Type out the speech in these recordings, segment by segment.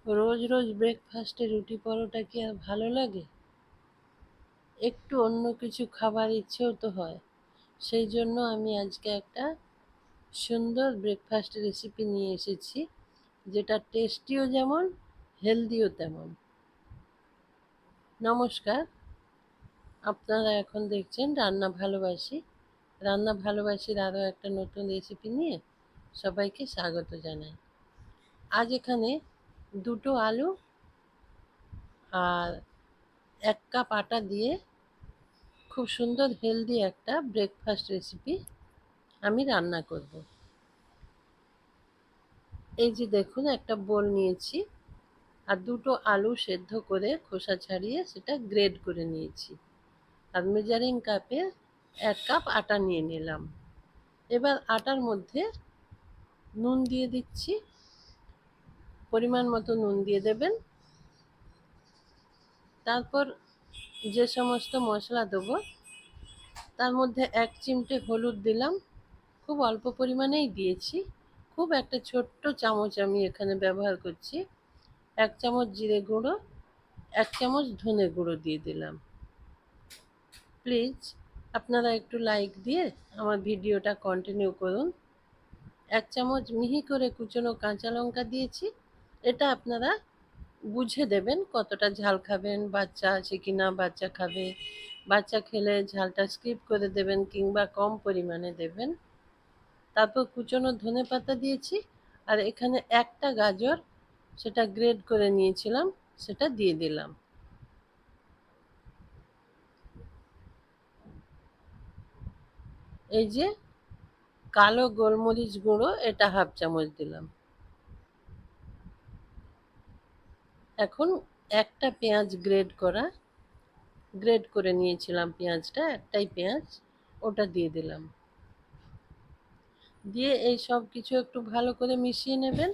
রোজ রোজ ব্রেকফাস্টে রুটি পরোটা কি আর ভালো লাগে? একটু অন্য কিছু খাবার ইচ্ছেও তো হয়। সেই জন্য আমি আজকে একটা সুন্দর ব্রেকফাস্ট রেসিপি নিয়ে এসেছি, যেটা টেস্টিও যেমন, হেলদিও তেমন। নমস্কার, আপনারা এখন দেখছেন রান্না ভালোবাসি। রান্না ভালোবাসির আরও একটা নতুন রেসিপি নিয়ে সবাইকে স্বাগত জানাই। আজ এখানে দুটো আলু আর 1 কাপ আটা দিয়ে খুব সুন্দর হেলদি একটা ব্রেকফাস্ট রেসিপি আমি রান্না করব। এই যে দেখুন, একটা বোল নিয়েছি আর দুটো আলু সেদ্ধ করে খোসা ছাড়িয়ে সেটা গ্রেড করে নিয়েছি। আর মেজারিং কাপে 1 কাপ আটা নিয়ে নিলাম। এবার আটার মধ্যে নুন দিয়ে দিচ্ছি, পরিমাণ মতো নুন দিয়ে দেবেন। তারপর যে সমস্ত মশলা দেবো তার মধ্যে 1 চিমটে হলুদ দিলাম, খুব অল্প পরিমাণেই দিয়েছি। খুব একটা ছোট্ট চামচ আমি এখানে ব্যবহার করছি। 1 চামচ জিরে গুঁড়ো, 1 চামচ ধনে গুঁড়ো দিয়ে দিলাম। প্লিজ আপনারা একটু লাইক দিয়ে আমার ভিডিওটা কন্টিনিউ করুন। 1 চামচ মিহি করে কুচনো কাঁচা লঙ্কা দিয়েছি। এটা আপনারা বুঝে দেবেন কতটা ঝাল খাবেন, বাচ্চা আছে কি না, বাচ্চা খাবে, বাচ্চা খেলে ঝালটা স্কিপ করে দেবেন কিংবা কম পরিমাণে দেবেন। তারপর কুচনো ধনে পাতা দিয়েছি, আর এখানে একটা গাজর, সেটা গ্রেড করে নিয়েছিলাম, সেটা দিয়ে দিলাম। এই যে কালো গোলমরিচ গুঁড়ো, এটা 1/2 চামচ দিলাম। এখন একটা পেঁয়াজ গ্রেড করে নিয়েছিলাম, পেঁয়াজটা একটাই পেঁয়াজ, ওটা দিয়ে দিলাম। দিয়ে এই সব কিছু একটু ভালো করে মিশিয়ে নেবেন।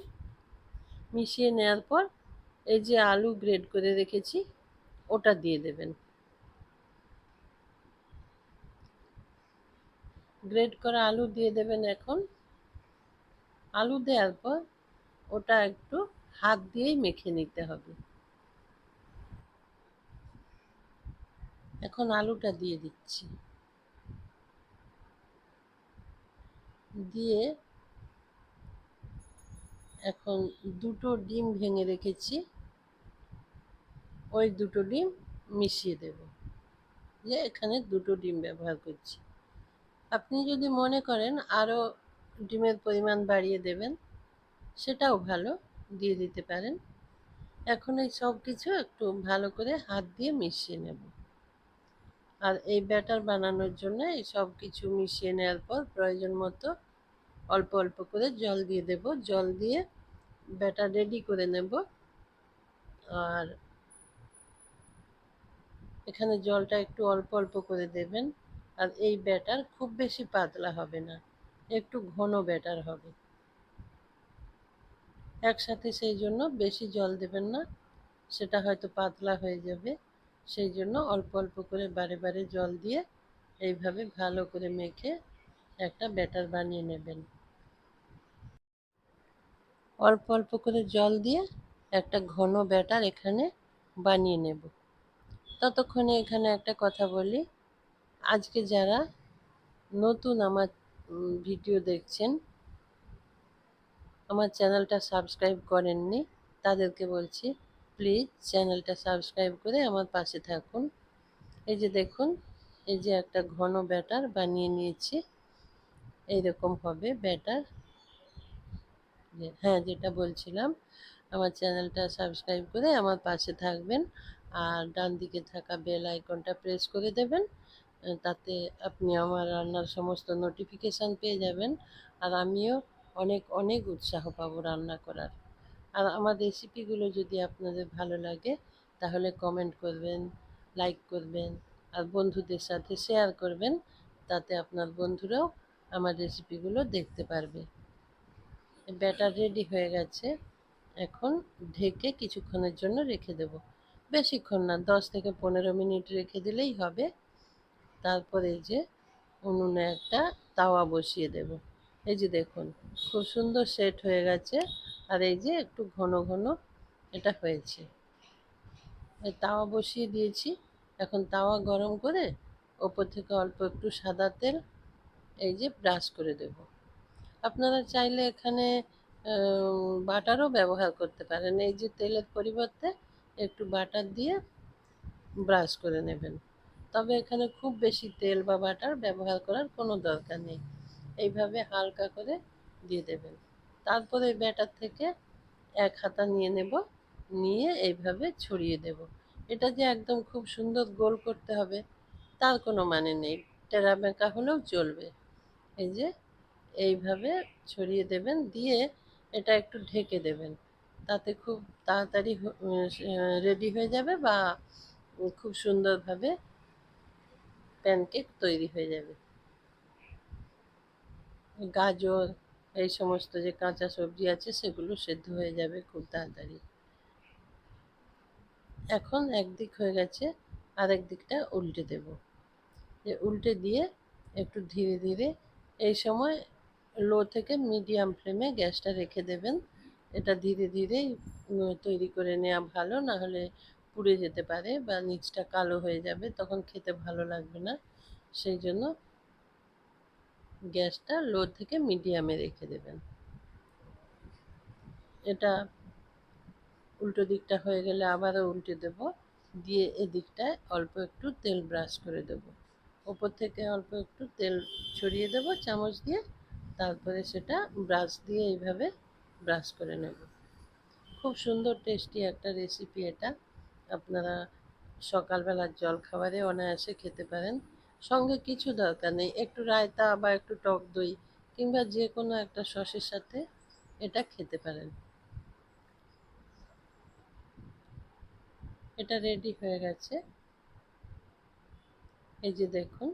মিশিয়ে নেওয়ার পর এই যে আলু গ্রেড করে রেখেছি ওটা দিয়ে দেবেন। গ্রেড করা আলু দিয়ে দেবেন। এখন আলু দেওয়ার পর ওটা একটু হাত দিয়েই মেখে নিতে হবে। এখন আলুটা দিয়ে দিচ্ছি, দিয়ে এখন দুটো ডিম ভেঙে রেখেছি, ওই দুটো ডিম মিশিয়ে দেব। যে এখানে দুটো ডিম ব্যবহার করছি। আপনি যদি মনে করেন আরও ডিমের পরিমাণ বাড়িয়ে দেবেন, সেটাও ভালো, দিয়ে দিতে পারেন। এখন এই সব কিছু একটু ভালো করে হাত দিয়ে মিশিয়ে নেব। আর এই ব্যাটার বানানোর জন্য এই সব কিছু মিশিয়ে নেওয়ার পর প্রয়োজন মতো অল্প অল্প করে জল দিয়ে দেব। জল দিয়ে ব্যাটার রেডি করে নেব। আর এখানে জলটা একটু অল্প অল্প করে দেবেন। আর এই ব্যাটার খুব বেশি পাতলা হবে না, একটু ঘন ব্যাটার হবে। একসাথে সেই জন্য বেশি জল দেবেন না, সেটা হয়তো পাতলা হয়ে যাবে। সেই জন্য অল্প অল্প করে বারে বারে জল দিয়ে এইভাবে ভালো করে মেখে একটা ব্যাটার বানিয়ে নেবেন। অল্প অল্প করে জল দিয়ে একটা ঘন ব্যাটার এখানে বানিয়ে নেব। ততক্ষণে এখানে একটা কথা বলি, আজকে যারা নতুন আমার ভিডিও দেখছেন, আমার চ্যানেলটা সাবস্ক্রাইব করেননি, তাদেরকে বলছি প্লিজ চ্যানেলটা সাবস্ক্রাইব করে আমার পাশে থাকুন। এই যে দেখুন, এই যে একটা ঘন ব্যাটার বানিয়ে নিয়েছি, এইরকম হবে ব্যাটার। হ্যাঁ, যেটা বলছিলাম, আমার চ্যানেলটা সাবস্ক্রাইব করে আমার পাশে থাকবেন। আর ডান দিকে থাকা বেল আইকনটা প্রেস করে দেবেন। তাতে আপনি আমার রান্নার সমস্ত নোটিফিকেশান পেয়ে যাবেন। আর আমিও অনেক অনেক উৎসাহ পাবো রান্না করার। আর আমার রেসিপিগুলো যদি আপনাদের ভালো লাগে তাহলে কমেন্ট করবেন, লাইক করবেন, আর বন্ধুদের সাথে শেয়ার করবেন। তাতে আপনার বন্ধুরাও আমার রেসিপিগুলো দেখতে পারবে। ব্যাটার রেডি হয়ে গেছে। এখন ঢেকে কিছুক্ষণের জন্য রেখে দেব। বেশিক্ষণ না, 10 থেকে 15 মিনিট রেখে দিলেই হবে। তারপরে এই যে উনুনে একটা তাওয়া বসিয়ে দেব। এই যে দেখুন, খুব সুন্দর সেট হয়ে গেছে। আর এই যে একটু ঘন ঘন এটা হয়েছে। এই তাওয়া বসিয়ে দিয়েছি। এখন তাওয়া গরম করে ওপর থেকে অল্প একটু সাদা তেল এই যে ব্রাশ করে দেব। আপনারা চাইলে এখানে বাটারও ব্যবহার করতে পারেন। এই যে তেলের পরিবর্তে একটু বাটার দিয়ে ব্রাশ করে নেবেন। তবে এখানে খুব বেশি তেল বা বাটার ব্যবহার করার কোনো দরকার নেই। এইভাবে হালকা করে দিয়ে দেবেন। তারপরে এই ব্যাটার থেকে এক হাতা নিয়ে নেব, নিয়ে এইভাবে ছড়িয়ে দেব। এটা যে একদম খুব সুন্দর গোল করতে হবে তার কোনো মানে নেই, টেরা বেঁকা হলেও চলবে। এই যে এইভাবে ছড়িয়ে দেবেন, দিয়ে এটা একটু ঢেকে দেবেন। তাতে খুব তাড়াতাড়ি রেডি হয়ে যাবে, বা খুব সুন্দরভাবে প্যানকেক তৈরি হয়ে যাবে। গাজর, এই সমস্ত যে কাঁচা সবজি আছে সেগুলো সেদ্ধ হয়ে যাবে খুব তাড়াতাড়ি। এখন একদিক হয়ে গেছে, আরেক দিকটা উল্টে দেব। উল্টে দিয়ে একটু ধীরে ধীরে, এই সময় লো থেকে মিডিয়াম ফ্লেমে গ্যাসটা রেখে দেবেন। এটা ধীরে ধীরে তৈরি করে নেওয়া ভালো, না হলে পুড়ে যেতে পারে বা নিচটা কালো হয়ে যাবে, তখন খেতে ভালো লাগবে না। সেই জন্য গ্যাসটা লো থেকে মিডিয়ামে রেখে দেবেন। এটা উল্টো দিকটা হয়ে গেলে আবারও উল্টে দেব, দিয়ে এদিকটায় অল্প একটু তেল ব্রাশ করে দেব। ওপর থেকে অল্প একটু তেল ছড়িয়ে দেব চামচ দিয়ে, তারপরে সেটা ব্রাশ দিয়ে এইভাবে ব্রাশ করে নেব। খুব সুন্দর টেস্টি একটা রেসিপি এটা। আপনারা সকালবেলার জলখাবারে অনায়াসে খেতে পারেন। সঙ্গে কিছু দরকার নেই, একটু রায়তা বা একটু টক দই কিংবা যে কোনো একটা সসের সাথে এটা খেতে পারেন। এটা রেডি হয়ে গেছে। এই যে দেখুন,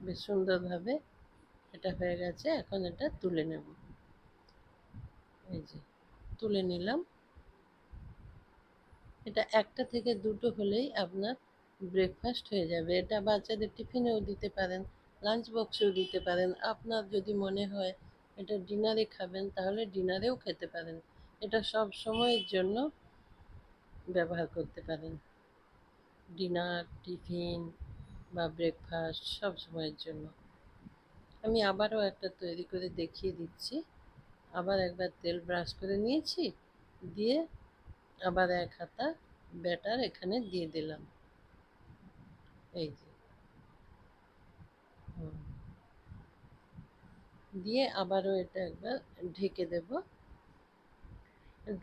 বেশ সুন্দরভাবে এটা হয়ে গেছে। এখন এটা তুলে নেব। এই যে তুলে নিলাম। এটা একটা থেকে দুটো হলেই আপনার ব্রেকফাস্ট হয়ে যাবে। এটা বাচ্চাদের টিফিনেও দিতে পারেন, লাঞ্চ বক্সেও দিতে পারেন। আপনার যদি মনে হয় এটা ডিনারে খাবেন, তাহলে ডিনারেও খেতে পারেন। এটা সব সময়ের জন্য ব্যবহার করতে পারেন, ডিনার, টিফিন বা ব্রেকফাস্ট সব সময়ের জন্য। আমি আবারও একটা তৈরি করে দেখিয়ে দিচ্ছি। আবার একবার তেল ব্রাশ করে নিয়েছি, দিয়ে আবার এক হাতা ব্যাটার এখানে দিয়ে দিলাম। এই যে দিয়ে আবারও এটা একবার ঢেকে দেব।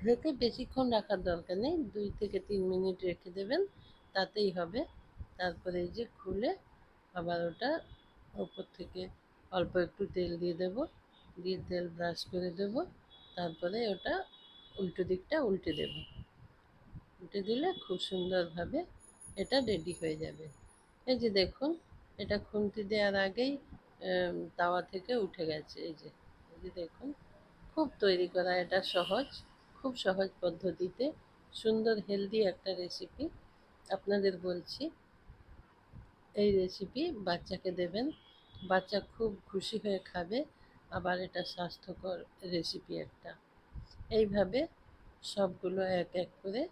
ঢেকে বেশিক্ষণ রাখার দরকার নেই, 2 থেকে 3 মিনিট রেখে দেবেন, তাতেই হবে। তারপরে এই যে খুলে আবার ওটা ওপর থেকে অল্প একটু তেল দিয়ে দেব, দিয়ে তেল ব্রাশ করে দেব। তারপরে ওটা উল্টো দিকটা উল্টে দেব। উল্টে দিলে খুব সুন্দরভাবে এটা রেডি হয়ে যাবে। এই যে দেখুন, এটা খুন্তি দেওয়ার আগেই তাওয়া থেকে উঠে গেছে। এই যে দেখুন, খুব তৈরি করা এটা সহজ, খুব সহজ পদ্ধতিতে সুন্দর হেলদি একটা রেসিপি আপনাদের বলছি। এই রেসিপি বাচ্চাকে দেবেন, বাচ্চা খুব খুশি হয়ে খাবে। আবার এটা স্বাস্থ্যকর রেসিপি একটা। এইভাবে সবগুলো এক এক করে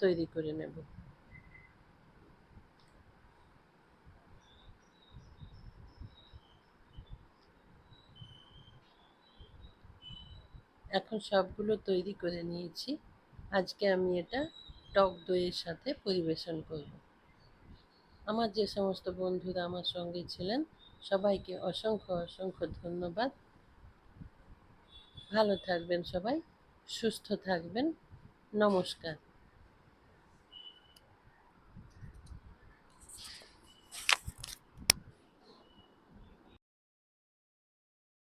তৈরি করে নেব। এখন সবগুলো তৈরি করে নিয়েছি। আজকে আমি এটা টক দইয়ের সাথে পরিবেশন করব। আমার যে সমস্ত বন্ধুরা আমার সঙ্গে ছিলেন, সবাইকে অসংখ্য অসংখ্য ধন্যবাদ। ভালো থাকবেন সবাই, সুস্থ থাকবেন। নমস্কার।